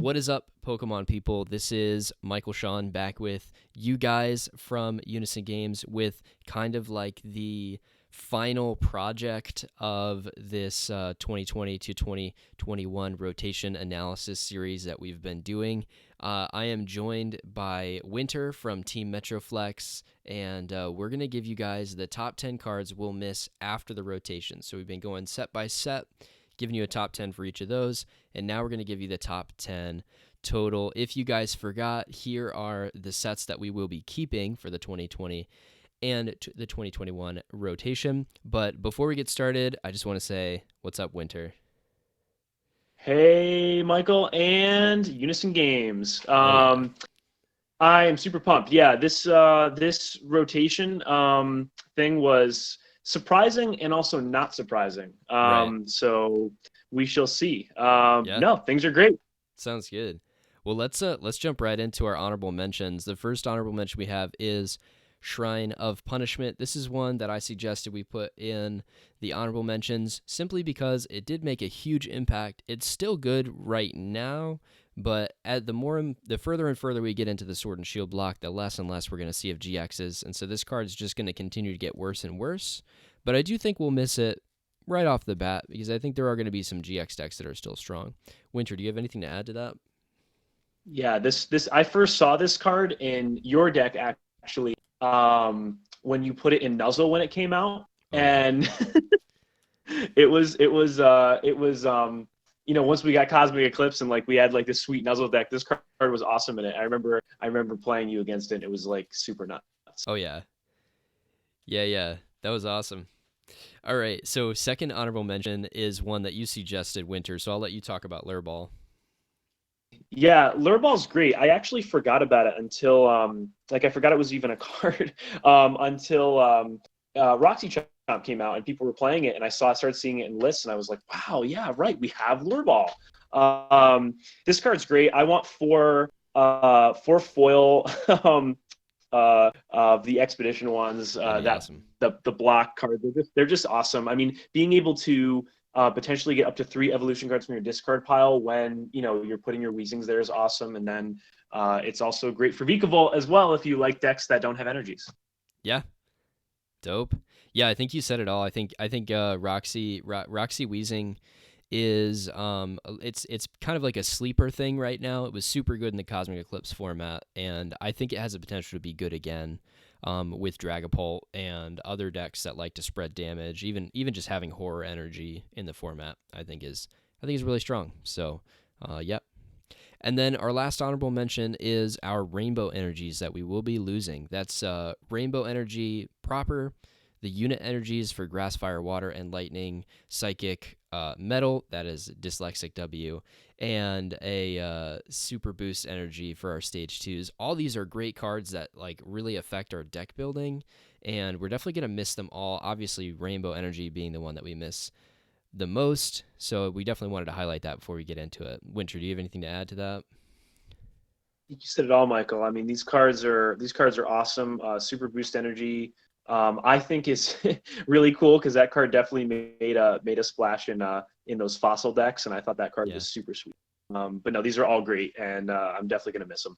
What is up, Pokemon people? This is Michael Sean back with you guys from Unison Games with kind of like the final project of this 2020 to 2021 rotation analysis series that we've been doing. I am joined by Winter from Team Metroflex, and we're going to give you guys the top 10 cards we'll miss after the rotation. So we've been going set by set, giving you a top 10 for each of those, and now we're going to give you the top 10 total. If you guys forgot, here are the sets that we will be keeping for the 2020 and the 2021 rotation. But before we get started, I just want to say, what's up, Winter? Hey, Michael and Unison Games. Oh, yeah. I am super pumped. Yeah, this rotation thing was surprising and also not surprising. Right. So we shall see. Yeah. No, things are great. Sounds good. Well, let's jump right into our honorable mentions. The first honorable mention we have is Shrine of Punishment. This is one that I suggested we put in the honorable mentions simply because it did make a huge impact. It's still good right now, but the further and further we get into the Sword and Shield block, the less and less we're going to see of GXs, and so this card is just going to continue to get worse and worse. But I do think we'll miss it right off the bat because I think there are going to be some GX decks that are still strong. Winter, do you have anything to add to that? Yeah, this I first saw this card in your deck actually when you put it in Nuzzle when it came out, Oh yeah. and it was once we got Cosmic Eclipse and like we had like this sweet Nuzzle deck, this card was awesome in it. I remember playing you against it, and it was like super nuts. Oh yeah. Yeah. That was awesome. All right. So second honorable mention is one that you suggested, Winter. So I'll let you talk about Lureball. Yeah, Lureball's great. I actually forgot about it until like I forgot it was even a card until Roxy Chomp came out and people were playing it, and started seeing it in lists, and I was like, wow, yeah, right, we have Lureball. This card's great. I want four foil of the expedition ones. That'd be That awesome. the block card. They're just awesome. I mean, being able to potentially get up to 3 evolution cards from your discard pile when you're putting your Weezings there is awesome. And then it's also great for Vikavolt as well if you like decks that don't have energies. Yeah. Dope. Yeah, I think you said it all. I think Roxy Weezing is it's kind of like a sleeper thing right now. It was super good in the Cosmic Eclipse format, and I think it has the potential to be good again with Dragapult and other decks that like to spread damage. Even just having horror energy in the format, I think is really strong. So, yep. And then our last honorable mention is our Rainbow Energies that we will be losing. That's Rainbow Energy proper, the unit energies for Grass, Fire, Water, and Lightning, Psychic, Metal, that is Dyslexic W, and a Super Boost Energy for our Stage 2s. All these are great cards that like really affect our deck building, and we're definitely going to miss them all. Obviously, Rainbow Energy being the one that we miss the most, so we definitely wanted to highlight that before we get into it. Winter, do you have anything to add to that? You said it all, Michael. I mean, these cards are awesome. Super Boost Energy, I think is really cool because that card definitely made a splash in those fossil decks, and I thought that card Yeah. was super sweet. But no, these are all great, and I'm definitely gonna miss them.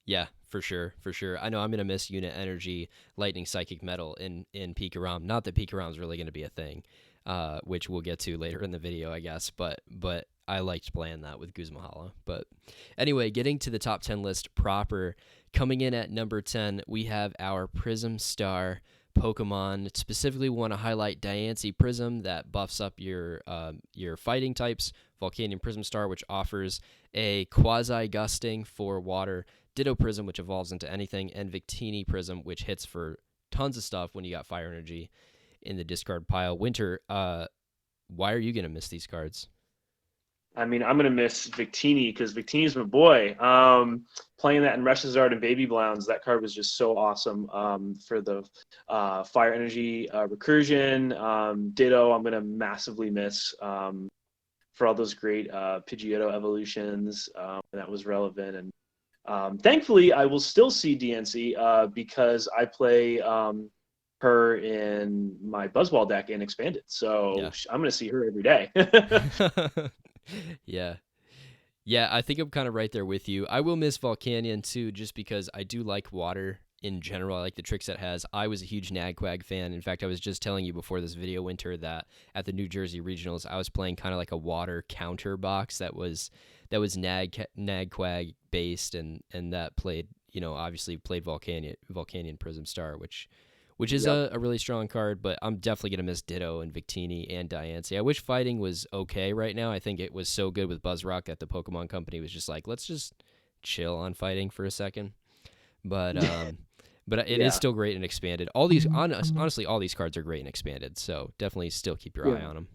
Yeah, for sure, for sure. I know I'm gonna miss Unit Energy, Lightning, Psychic, Metal in Pikarom. Not that Pikarom's really gonna be a thing, which we'll get to later in the video, I guess. But I liked playing that with Guzmahala. But anyway, getting to the top 10 list proper, coming in at number 10, we have our Prism Star Pokemon. Specifically, we want to highlight Diancie Prism that buffs up your fighting types. Volcanion Prism Star, which offers a quasi gusting for water. Ditto Prism, which evolves into anything, and Victini Prism, which hits for tons of stuff when you got Fire Energy in the discard pile. Winter, why are you gonna miss these cards? I mean, I'm gonna miss Victini because Victini's my boy. Playing that in Reshazard and Baby Blounds, that card was just so awesome. For the Fire Energy Recursion, Ditto, I'm gonna massively miss for all those great Pidgeotto evolutions. That was relevant, and thankfully, I will still see DNC because I play her in my Buzzwall deck in Expanded. So Yeah. I'm gonna see her every day. Yeah. Yeah, I think I'm kind of right there with you. I will miss Volcanion too, just because I do like water in general. I like the tricks it has. I was a huge Nagquag fan. In fact, I was just telling you before this video, Winter, that at the New Jersey Regionals, I was playing kind of like a water counter box that was Nagquag based, and that played, obviously played Volcanion Prism Star, which is Yep. a really strong card, but I'm definitely going to miss Ditto and Victini and Diancie. I wish fighting was okay right now. I think it was so good with Buzzrock that the Pokemon Company was just like, let's just chill on fighting for a second. But but it is Yeah. still great and expanded. All these, honestly, all these cards are great and expanded, so definitely still keep your Yeah. eye on them.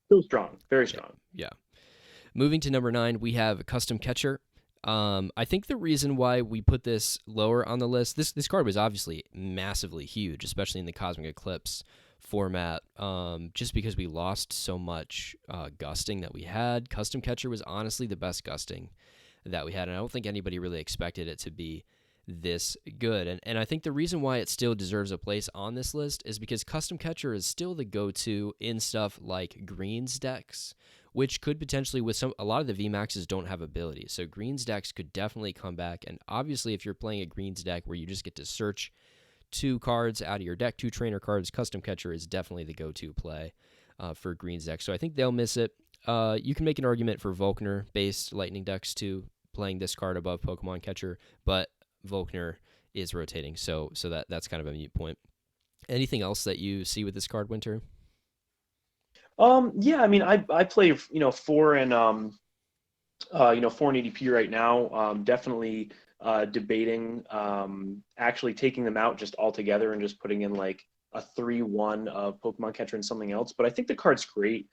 Still strong. Very Yeah, strong. yeah. Moving to number 9, we have Custom Catcher. I think the reason why we put this lower on the list, this card was obviously massively huge, especially in the Cosmic Eclipse format, just because we lost so much gusting that we had. Custom Catcher was honestly the best gusting that we had, and I don't think anybody really expected it to be this good. And I think the reason why it still deserves a place on this list is because Custom Catcher is still the go-to in stuff like Greens decks, which could potentially, with a lot of the VMAXs don't have abilities. So Greens decks could definitely come back. And obviously, if you're playing a Greens deck where you just get to search 2 cards out of your deck, 2 trainer cards, Custom Catcher is definitely the go-to play for Greens decks. So I think they'll miss it. You can make an argument for Volkner-based Lightning decks too, playing this card above Pokemon Catcher, but Volkner is rotating, so that's kind of a mute point. Anything else that you see with this card, Winter? Yeah, I mean, I play, 4 and 4 and ADP right now. Definitely debating actually taking them out just altogether and just putting in like a 3-1 of Pokemon Catcher and something else. But I think the card's great.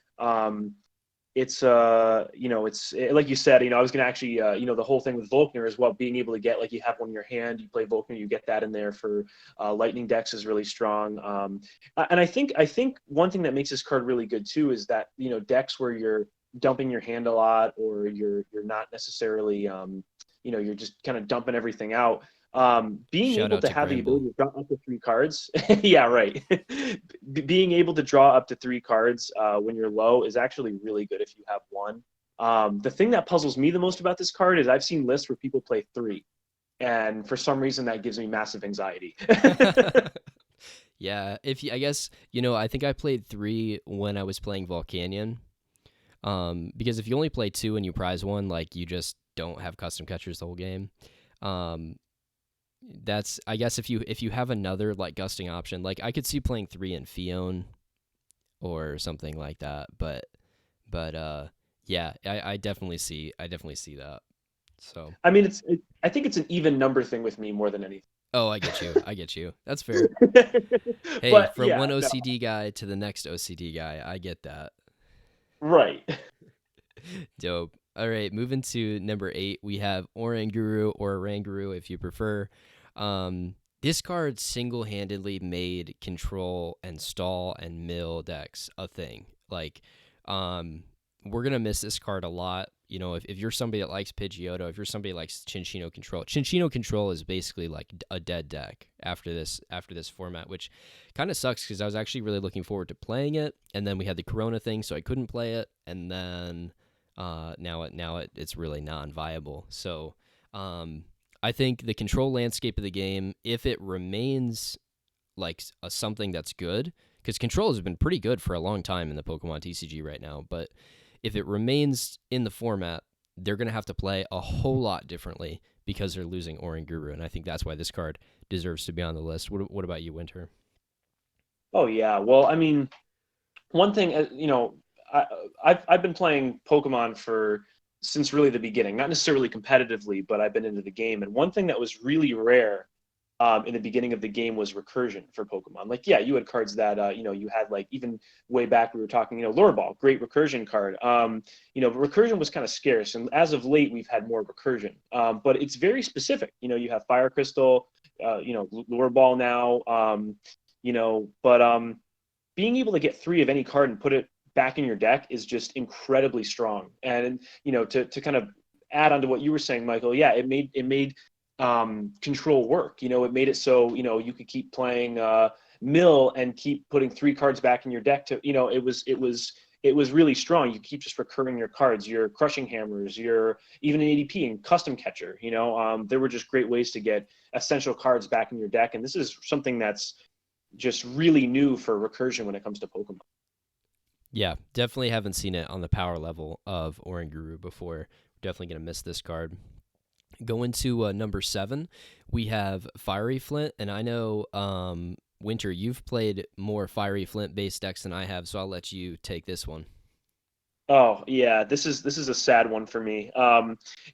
It's like you said, I was gonna actually the whole thing with Volkner as well, being able to get, like, you have one in your hand, you play Volkner, you get that in there for Lightning decks is really strong. And I think one thing that makes this card really good too is that, decks where you're dumping your hand a lot, or you're not necessarily you're just kind of dumping everything out. Being Shout able out to to have the Gramble. ability to draw up to 3 cards, yeah, right. Being able to draw up to 3 cards when you're low is actually really good if you have one. The thing that puzzles me the most about this card is I've seen lists where people play 3, and for some reason that gives me massive anxiety. Yeah, I guess, I think I played 3 when I was playing Volcanion. Because if you only play 2 and you prize 1, like, you just don't have Custom Catchers the whole game. Um, that's, I guess, if you have another like gusting option, like I could see playing 3 in Fion or something like that. But yeah, I definitely see that. So, I mean, I think it's an even number thing with me more than anything. oh, I get you. That's fair. Hey, But from yeah, one no, OCD guy to the next OCD guy, I get that. right. Dope. All right, moving to number 8, we have Oranguru or Oranguru if you prefer. This card single-handedly made control and stall and mill decks a thing. Like, we're gonna miss this card a lot. If you're somebody that likes Pidgeotto, if you're somebody that likes Chinchino Control is basically like a dead deck after this format, which kind of sucks because I was actually really looking forward to playing it, and then we had the Corona thing, so I couldn't play it, and then it's really non-viable. So I think the control landscape of the game, if it remains like something that's good, because control has been pretty good for a long time in the Pokemon TCG right now, but if it remains in the format, they're going to have to play a whole lot differently because they're losing Oranguru, and I think that's why this card deserves to be on the list. What about you, Winter? Oh yeah. Well, I mean, one thing, I, I've been playing Pokemon for since really the beginning, not necessarily competitively, but I've been into the game. And one thing that was really rare in the beginning of the game was recursion for Pokemon. Like, yeah, you had cards that you had, like, even way back we were talking, Lureball, great recursion card. But recursion was kind of scarce, and as of late we've had more recursion. But it's very specific. You have Fire Crystal, Lureball now. But being able to get 3 of any card and put it back in your deck is just incredibly strong. And to kind of add on to what you were saying, Michael, yeah, it made control work. It made it so you could keep playing mill and keep putting 3 cards back in your deck. To it was it was really strong. You keep just recurring your cards, your crushing hammers, your even an ADP and custom catcher. There were just great ways to get essential cards back in your deck, and this is something that's just really new for recursion when it comes to Pokemon. Yeah, definitely haven't seen it on the power level of Oranguru before. Definitely going to miss this card. Going to number 7, we have Fiery Flint, and I know, Winter, you've played more Fiery Flint-based decks than I have, so I'll let you take this one. Oh yeah, this is a sad one for me.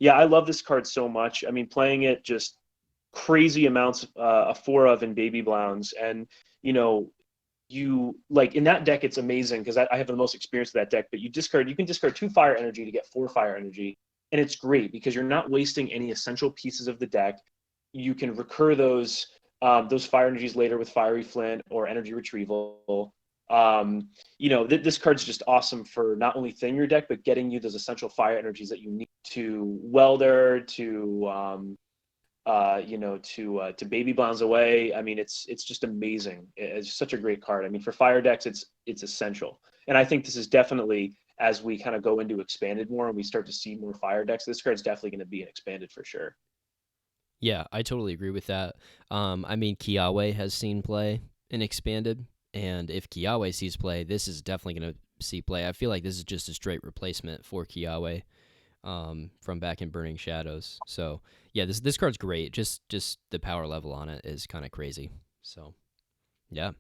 Yeah, I love this card so much. I mean, playing it just crazy amounts four of in Baby Blounds, and you know, you like in that deck, it's amazing because I have the most experience with that deck. But you can discard 2 fire energy to get 4 fire energy, and it's great because you're not wasting any essential pieces of the deck. You can recur those fire energies later with Fiery Flint or Energy Retrieval. This card's just awesome for not only thinning your deck, but getting you those essential fire energies that you need to Welder, to Baby Blounds Away. I mean, it's just amazing. It's such a great card. I mean, for fire decks, it's essential. And I think this is definitely, as we kind of go into expanded more and we start to see more fire decks, this card's definitely going to be an expanded for sure. Yeah, I totally agree with that. I mean, Kiawe has seen play in expanded, and if Kiawe sees play, this is definitely going to see play. I feel like this is just a straight replacement for Kiawe, from back in Burning Shadows. So yeah, this card's great. Just the power level on it is kind of crazy. So yeah.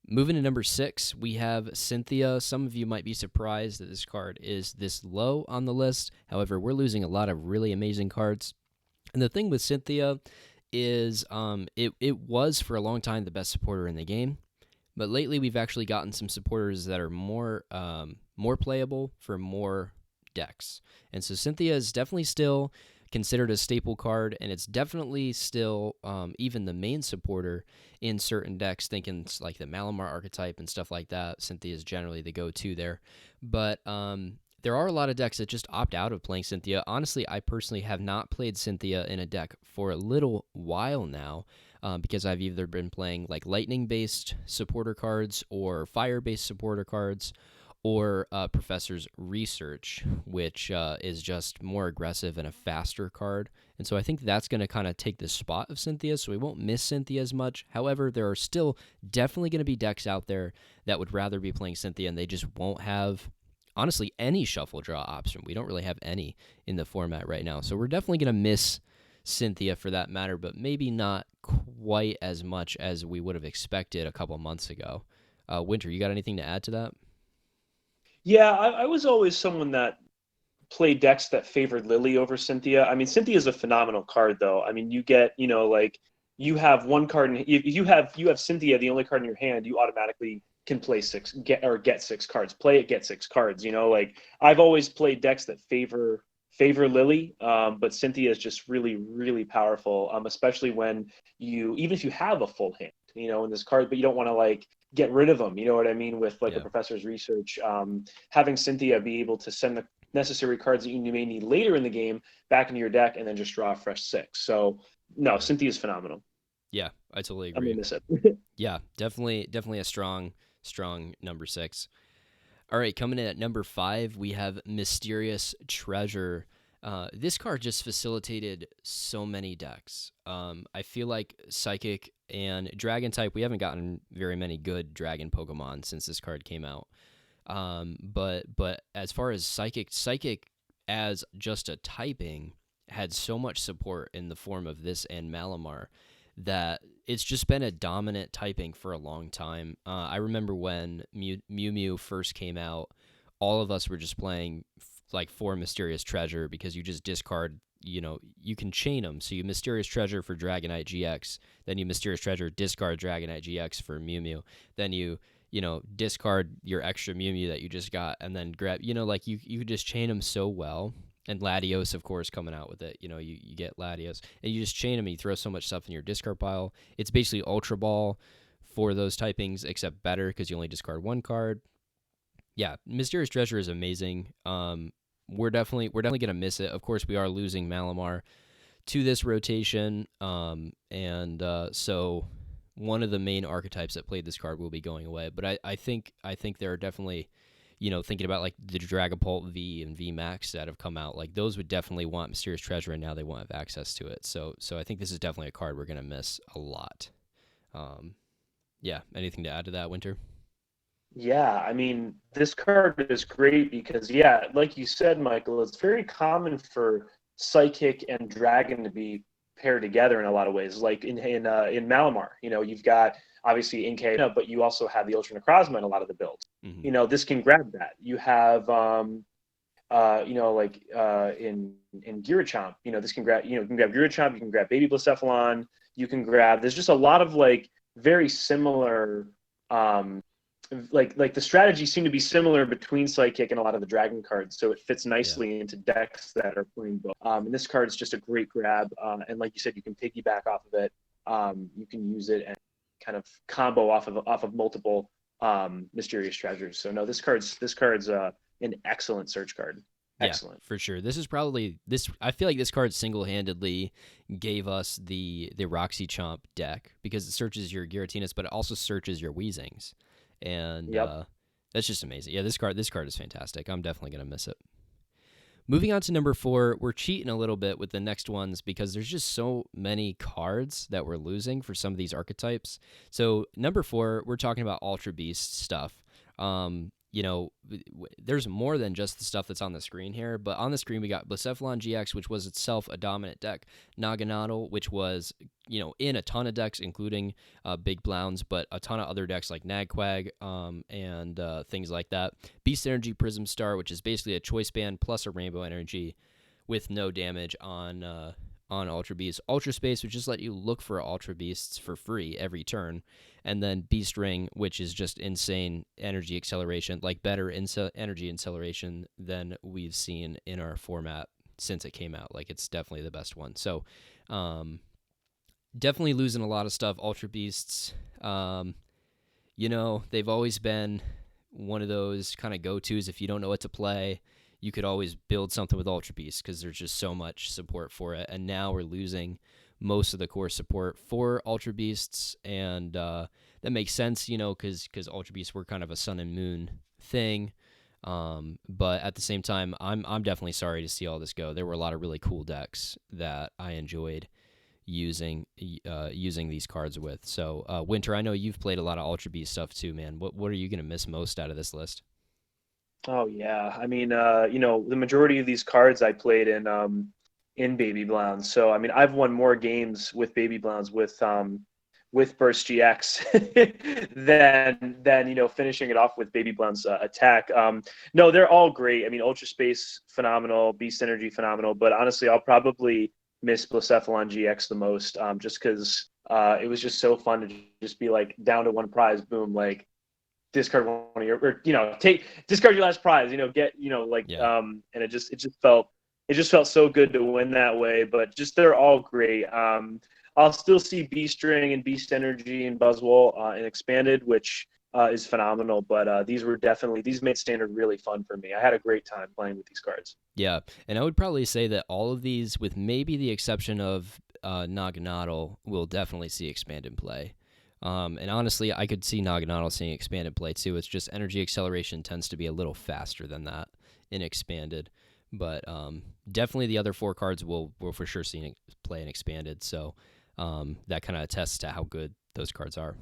Moving to number 6, we have Cynthia. Some of you might be surprised that this card is this low on the list. However, we're losing a lot of really amazing cards. And the thing with Cynthia is, it was for a long time the best supporter in the game, but lately we've actually gotten some supporters that are more playable for more decks. And so Cynthia is definitely still considered a staple card, and it's definitely still even the main supporter in certain decks, thinking like the Malamar archetype and stuff like that. Cynthia is generally the go-to there. But there are a lot of decks that just opt out of playing Cynthia. Honestly, I personally have not played Cynthia in a deck for a little while now, because I've either been playing like lightning-based supporter cards or fire-based supporter cards, or Professor's Research, which is just more aggressive and a faster card. And so I think that's going to kind of take the spot of Cynthia, so we won't miss Cynthia as much. However, there are still definitely going to be decks out there that would rather be playing Cynthia, and they just won't have, honestly, any shuffle draw option. We don't really have any in the format right now. So we're definitely going to miss Cynthia for that matter, but maybe not quite as much as we would have expected a couple months ago. Winter, you got anything to add to that? Yeah, I was always someone that played decks that favored Lily over Cynthia. I mean, Cynthia is a phenomenal card, though. I mean, you get, like you have one card, and if you have Cynthia, the only card in your hand, you automatically can play get 6 cards. Play it, get 6 cards. Like I've always played decks that favor Lily, but Cynthia is just really, really powerful, especially when even if you have a full hand, in this card, but you don't want to like get rid of them. You know what I mean? With like Yeah. a Professor's Research, having Cynthia be able to send the necessary cards that you may need later in the game back into your deck and then just draw a fresh 6. So no, Cynthia is phenomenal. Yeah, I totally I'm agree. gonna miss it. Yeah, definitely a strong number 6. All right, coming in at number 5, we have Mysterious Treasure. This card just facilitated so many decks. I feel like Psychic and Dragon type, we haven't gotten very many good Dragon Pokemon since this card came out. But as far as Psychic as just a typing had so much support in the form of this and Malamar that it's just been a dominant typing for a long time. I remember when Mew Mew first came out, all of us were just playing like for Mysterious Treasure because you just discard, you can chain them. So you Mysterious Treasure for Dragonite GX, then you Mysterious Treasure, discard Dragonite GX for Mew Mew, then you discard your extra Mew Mew that you just got, and then grab, like you just chain them so well. And Latios, of course, coming out with it. You get Latios, and you just chain them, and you throw so much stuff in your discard pile. It's basically Ultra Ball for those typings, except better because you only discard one card. Yeah, Mysterious Treasure is amazing. We're definitely gonna miss it. Of course, we are losing Malamar to this rotation, and so one of the main archetypes that played this card will be going away. But I think there are definitely thinking about like the Dragapult V and V Max that have come out, like those would definitely want Mysterious Treasure, and now they won't have access to it. So I think this is definitely a card we're gonna miss a lot. Yeah. Anything to add to that, Winter? Yeah, I mean, this card is great because, yeah, like you said, Michael, it's very common for Psychic and Dragon to be paired together in a lot of ways. Like in Malamar, you've got obviously Inkay, but you also have the Ultra Necrozma in a lot of the builds. Mm-hmm. This can grab that. You have in Girachomp, this can grab, you can grab Girachomp, you can grab Baby Blacephalon, you can grab. There's just a lot of like very similar, like the strategies seem to be similar between Psychic and a lot of the Dragon cards, so it fits Yeah. nicely into decks that are playing both. And this card is just a great grab, and like you said, you can piggyback off of it. You can use it and kind of combo off of multiple mysterious treasures. So no, this card's an excellent search card. Yeah, Excellent. for sure. This is probably this. I feel like this card single-handedly gave us the Roxy Chomp deck because it searches your Giratinus, but it also searches your Weezings, and Yep. that's just amazing. Yeah, this card is fantastic. I'm definitely gonna miss it. Moving on to number 4, we're cheating a little bit with the next ones because there's just so many cards that we're losing for some of these archetypes. So number 4, we're talking about Ultra Beast stuff. There's more than just the stuff that's on the screen here, but on the screen we got Blacephalon GX, which was itself a dominant deck, Naganadel, which was, in a ton of decks, including Big Blounds, but a ton of other decks like Nagquag and things like that. Beast Energy Prism Star, which is basically a choice band plus a Rainbow Energy with no damage on Ultra Beast. Ultra Space, which just let you look for Ultra Beasts for free every turn. And then Beast Ring, which is just insane energy acceleration, like better energy acceleration than we've seen in our format since it came out. Like, it's definitely the best one. So, definitely losing a lot of stuff. Ultra Beasts, they've always been one of those kind of go-tos. If you don't know what to play, you could always build something with Ultra Beasts because there's just so much support for it. And now we're losing most of the core support for Ultra Beasts, and that makes sense, because Ultra Beasts were kind of a Sun and Moon thing. But at the same time, I'm definitely sorry to see all this go. There were a lot of really cool decks that I enjoyed using these cards with. So, Winter, I know you've played a lot of Ultra Beast stuff too, man. What are you gonna miss most out of this list? Oh yeah. I mean, the majority of these cards I played in Baby Blounds. So I mean, I've won more games with Baby Blounds with Burst GX than finishing it off with Baby Blounds attack. No, they're all great. I mean, Ultra Space phenomenal, Beast Energy phenomenal, but honestly, I'll probably miss Blacephalon GX the most, just because it was just so fun to just be like down to one prize, boom, like discard one of your, or discard your last prize, Yeah. and it just felt so good to win that way. But just they're all great. I'll still see Beast Ring and Beast Energy and Buzzwole and Expanded, which is phenomenal. But these made Standard really fun for me. I had a great time playing with these cards. Yeah, and I would probably say that all of these, with maybe the exception of Naganadel, will definitely see expanded play. And honestly, I could see Naganadel seeing expanded play too. It's just energy acceleration tends to be a little faster than that in expanded. But definitely the other 4 cards will for sure see play in expanded. So that kind of attests to how good those cards are.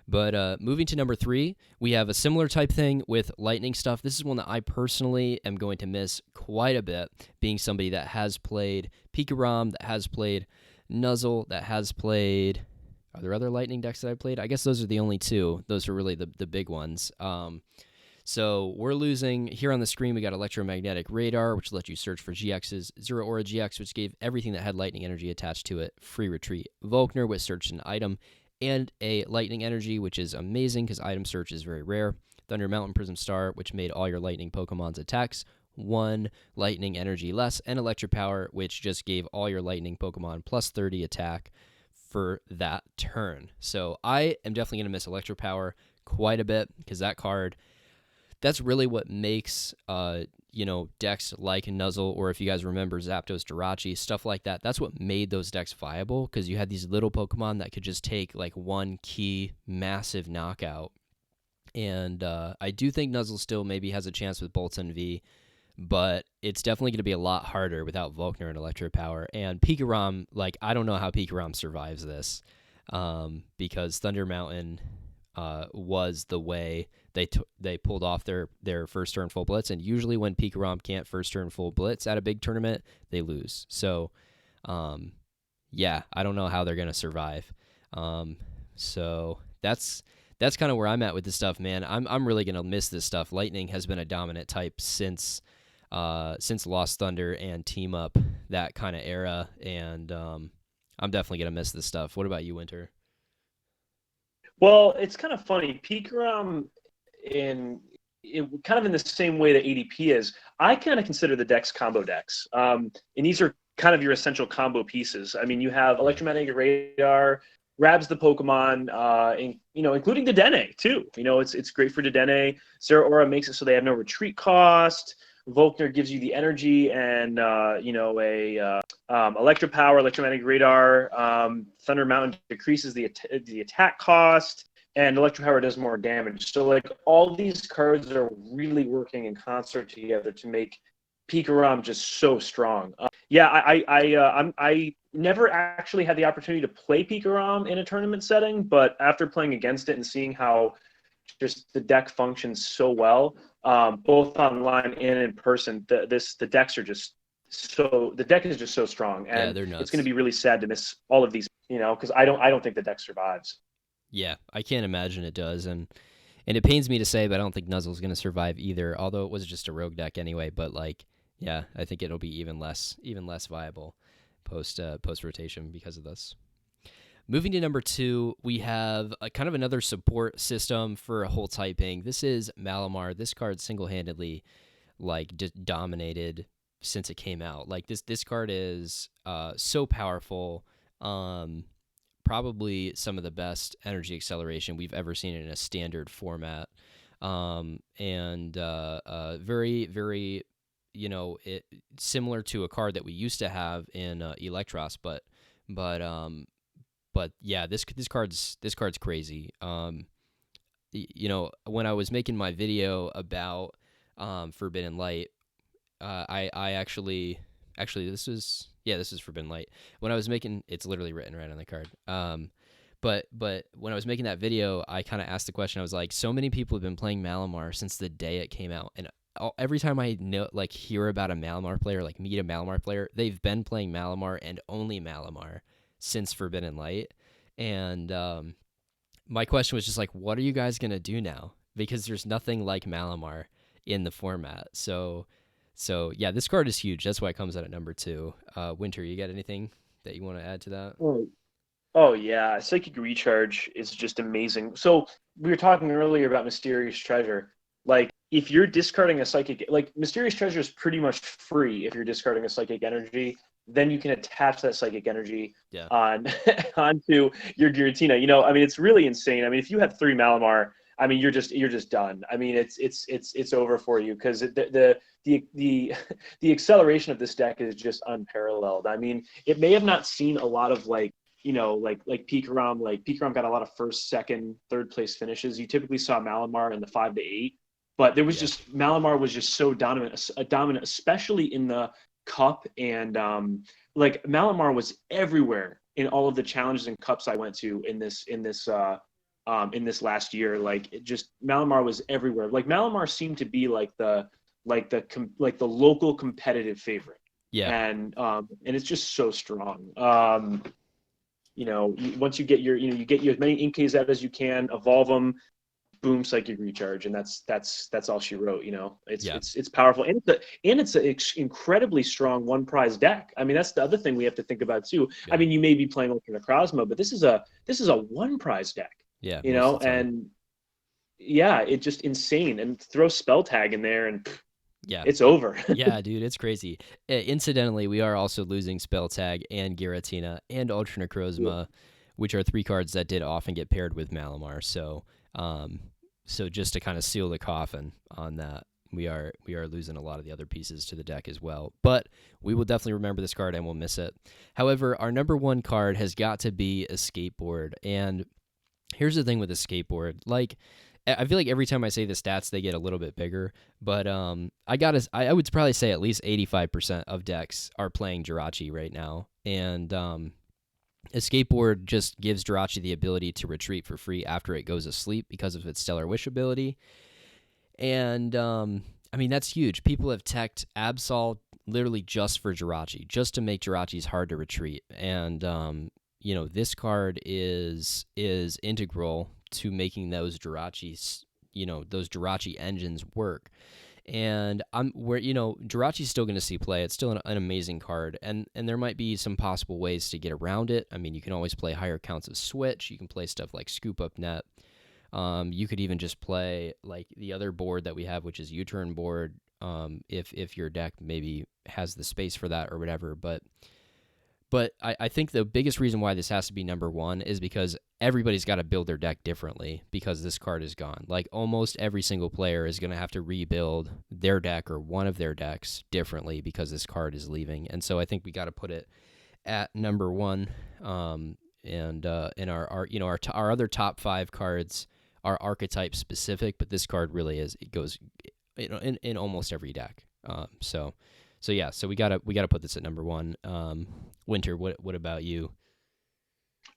But moving to number 3, we have a similar type thing with lightning stuff. This is one that I personally am going to miss quite a bit, being somebody that has played Pikarom, that has played Nuzzle, that has played... Are there other lightning decks that I played? I guess those are the only 2. Those are really the big ones. So we're losing... Here on the screen, we got Electromagnetic Radar, which lets you search for GXs. Zero Aura GX, which gave everything that had lightning energy attached to it free retreat. Volkner, which searched an item and a lightning energy, which is amazing because item search is very rare. Thunder Mountain Prism Star, which made all your lightning Pokemon's attacks 1 lightning energy less, and Electric Power, which just gave all your lightning Pokemon plus 30 attack for that turn. So I am definitely going to miss Electric Power quite a bit because that card, that's really what makes decks like Nuzzle, or if you guys remember Zapdos, Jirachi, stuff like that. That's what made those decks viable, because you had these little Pokemon that could just take like one key massive knockout And I do think Nuzzle still maybe has a chance with Bolton V, but it's definitely going to be a lot harder without Volkner and Electro Power. And Pikarom, like, I don't know how Pikarom survives this, because Thunder Mountain was the way they pulled off their first turn full blitz. And usually when Pikarom can't first turn full blitz at a big tournament, they lose. So, yeah, I don't know how they're going to survive. So that's kind of where I'm at with this stuff, man. I'm really gonna miss this stuff. Lightning has been a dominant type since Lost Thunder and Team Up, that kind of era, and I'm definitely gonna miss this stuff. What about you, Winter? Well, it's kind of funny. Pikarom kind of in the same way that ADP is. I kind of consider the decks combo decks, and these are kind of your essential combo pieces. I mean, you have Yeah. Electromagnetic Radar, grabs the Pokemon, including Dedenne too. It's great for Dedenne. Zeraora makes it so they have no retreat cost. Volkner gives you the energy and Electro Power, Electromagnetic Radar. Thunder Mountain decreases the attack cost, and Electro Power does more damage. So like all these cards are really working in concert together to make Pikarom just so strong. I never actually had the opportunity to play Pikarom in a tournament setting, but after playing against it and seeing how just the deck functions so well, both online and in person, the decks are just the deck is just so strong, Yeah, and they're it's going to nuts. be really sad to miss all of these, because I don't think the deck survives. Yeah, I can't imagine it does, and it pains me to say, but I don't think Nuzzle's gonna survive either. Although it was just a rogue deck anyway, but like, yeah, I think it'll be even less viable post rotation because of this. Moving to number 2, we have a kind of another support system for a whole typing. This is Malamar. This card single-handedly like dominated since it came out. Like this card is so powerful. Probably some of the best energy acceleration we've ever seen in a standard format. And very, very, similar to a card that we used to have in Electros, but but yeah, this card's crazy. When I was making my video about Forbidden Light, I actually this is Forbidden Light. When I was making, it's literally written right on the card. But when I was making that video, I kind of asked the question. I was like, so many people have been playing Malamar since the day it came out, and every time I hear about a Malamar player, like meet a Malamar player, they've been playing Malamar and only Malamar since Forbidden Light. And my question was just like, what are you guys gonna do now? Because there's nothing like Malamar in the format. So yeah, this card is huge. That's why it comes out at number 2. Winter, you got anything that you want to add to that? Oh yeah, Psychic Recharge is just amazing. So we were talking earlier about Mysterious Treasure. Like if you're discarding a Psychic, like Mysterious Treasure is pretty much free if you're discarding a Psychic Energy. Then you can attach that Psychic Energy Yeah. on onto your Giratina. I mean, it's really insane. I mean, if you have 3 Malamar, I mean, you're just done. I mean, it's over for you because the the acceleration of this deck is just unparalleled. I mean, it may have not seen a lot of like Pikarom. Like Pikarom got a lot of first, second, third place finishes. You typically saw Malamar in the 5 to 8, but there was Yeah. just Malamar was just so dominant, especially in the cup, and like Malamar was everywhere in all of the challenges and cups I went to in this last year. Like it just Malamar was everywhere. Like Malamar seemed to be like the local competitive favorite, Yeah. and it's just so strong. Once you get you get as many Inks out as you can, evolve them, boom, Psychic Recharge, and that's all she wrote. It's Yeah. it's powerful, and it's an incredibly strong one prize deck. I mean, that's the other thing we have to think about too. I Yeah. mean, you may be playing Ultra Necrozma, but this is a one prize deck. Yeah. Most of the time. And yeah, it's just insane. And throw Spell Tag in there, and Yeah. it's over. Yeah, dude, it's crazy. Incidentally, we are also losing Spell Tag and Giratina and Ultra Necrozma, which are 3 cards that did often get paired with Malamar. So just to kind of seal the coffin on that, we are losing a lot of the other pieces to the deck as well. But we will definitely remember this card and we'll miss it. However, our number 1 card has got to be a skateboard. And here's the thing with a skateboard. Like, I feel like every time I say the stats, they get a little bit bigger. But I would probably say at least 85% of decks are playing Jirachi right now, and a skateboard just gives Jirachi the ability to retreat for free after it goes asleep because of its Stellar Wish ability. And I mean, that's huge. People have teched Absol literally just for Jirachi, just to make Jirachis hard to retreat. And you know, this card is integral to making those Jirachis, you know, those Jirachi engines work. And Jirachi's still going to see play. It's still an amazing card, and there might be some possible ways to get around it. I mean, you can always play higher counts of Switch. You can play stuff like Scoop Up Net. You could even just play like the other board that we have, which is U-turn board. If your deck maybe has the space for that or whatever, but I think the biggest reason why this has to be number one is because everybody's got to build their deck differently because this card is gone. Like almost every single player is going to have to rebuild their deck or one of their decks differently because this card is leaving. And so I think we got to put it at number one. In our other top 5 cards are archetype specific, but this card really is. It goes in almost every deck. So we gotta put this at number one. Winter, what about you?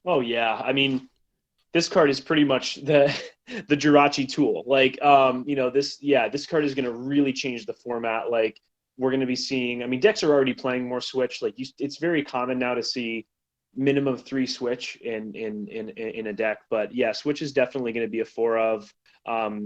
Oh yeah, I mean, this card is pretty much the Jirachi tool. Like, this card is going to really change the format. Like, we're going to be seeing. I mean, decks are already playing more Switch. Like, it's very common now to see minimum 3 Switch in a deck. But yeah, Switch is definitely going to be a 4 of,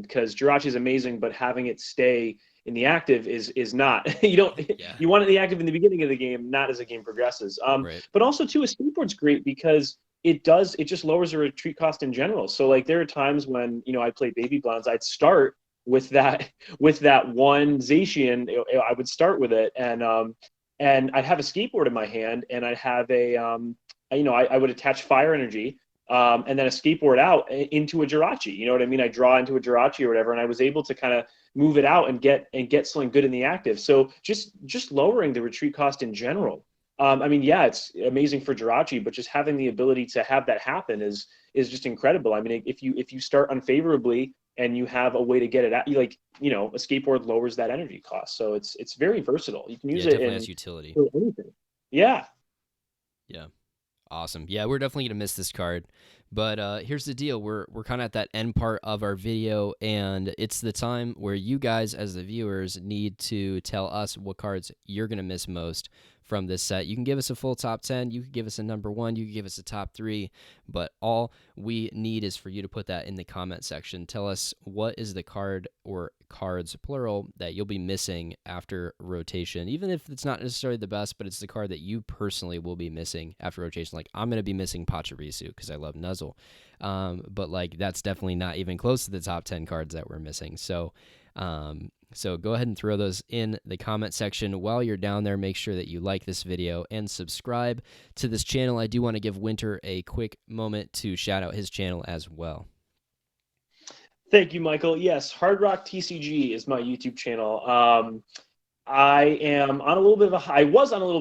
because Jirachi is amazing, but having it stay in the active is not. You want it in the active in the beginning of the game, not as the game progresses. Right. But also too, a skateboard's great because it just lowers the retreat cost in general. So like there are times when I play Baby Blondes, I'd start with that one Zacian. I would start with it, and I'd have a skateboard in my hand, and I'd have I would attach fire energy, and then a skateboard out into a Jirachi. You know what I mean? I draw into a Jirachi or whatever, and I was able to kind of move it out and get something good in the active. So just lowering the retreat cost in general. I mean, yeah, it's amazing for Jirachi, but just having the ability to have that happen is just incredible. I mean, if you start unfavorably and you have a way to get it out, a skateboard lowers that energy cost. So it's very versatile. You can use it definitely has utility for anything. Yeah. Yeah. Awesome. Yeah, we're definitely going to miss this card. But here's the deal. We're kind of at that end part of our video, and it's the time where you guys, as the viewers, need to tell us what cards you're going to miss most from this set. You can give us a full top 10. You can give us a number 1. You can give us a top 3. But all we need is for you to put that in the comment section. Tell us what is the card or cards, plural, that you'll be missing after rotation. Even if it's not necessarily the best, but it's the card that you personally will be missing after rotation. Like, I'm going to be missing Pachirisu because I love Nuzzle. But, like, that's definitely not even close to the top 10 cards that we're missing. So go ahead and throw those in the comment section. While you're down there, make sure that you like this video and subscribe to this channel. I do want to give Winter a quick moment to shout out his channel as well. Thank you, Michael. Yes, Hard Rock TCG is my YouTube channel. I was on a little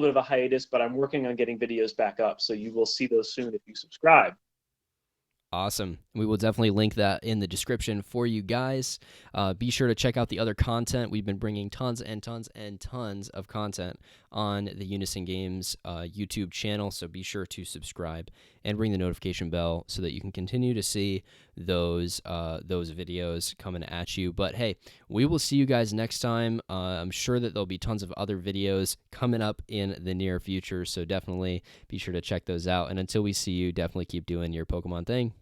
bit of a hiatus, but I'm working on getting videos back up, so you will see those soon if you subscribe. Awesome. We will definitely link that in the description for you guys. Be sure to check out the other content. We've been bringing tons and tons and tons of content on the Unison Games YouTube channel, so be sure to subscribe and ring the notification bell so that you can continue to see those videos coming at you. But hey, we will see you guys next time. I'm sure that there'll be tons of other videos coming up in the near future, so definitely be sure to check those out. And until we see you, definitely keep doing your Pokemon thing.